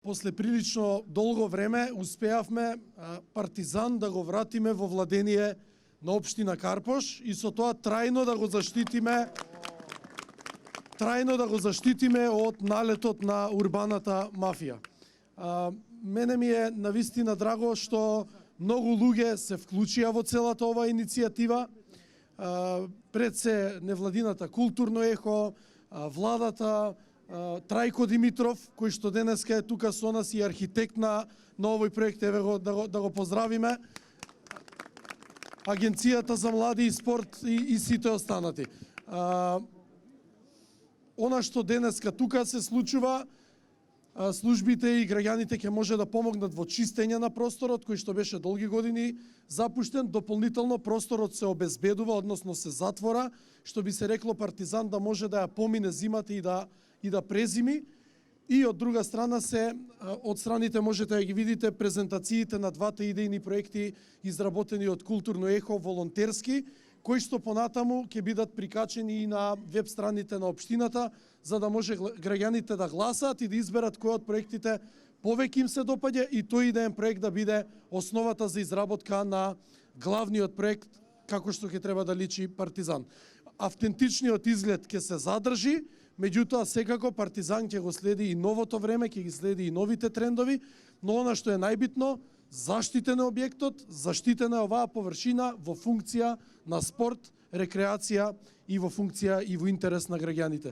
После прилично долго време успеавме Партизан да го вратиме во владение на општина Карпош и со тоа трајно да го заштитиме од налетот на урбаната мафија. Мене ми е навистина драго што многу луѓе се вклучија во целата оваа иницијатива. Пред се невладината Културно ехо, владата, Трајко Димитров, кој што денеска е тука со нас и архитект на овој проект, еве го да го поздравиме. Агенцијата за млади и спорт и сите останати. Она што денеска тука се случува, службите и граѓаните ќе може да помогнат во чистење на просторот кој што беше долги години запуштен. Дополнително просторот се обезбедува, односно се затвора, што би се рекло Партизан да може да ја помине зимата и да презими. И од друга страна се од страните можете да ги видите презентациите на двата идејни проекти изработени од Културно ехо волонтерски, кои што понатаму ќе бидат прикачени и на веб страните на општината, за да може граѓаните да гласаат и да изберат кој од проектите повеќе им се допаѓа и тој идеен проект да биде основата за изработка на главниот проект како што ќе треба да личи Партизан. Автентичниот изглед ќе се задржи, меѓутоа секако Партизан ќе го следи и новото време, ќе ги следи и новите трендови, но она што е најбитно, заштитен е објектот, заштитена е оваа површина во функција на спорт, рекреација и во функција и во интерес на граѓаните.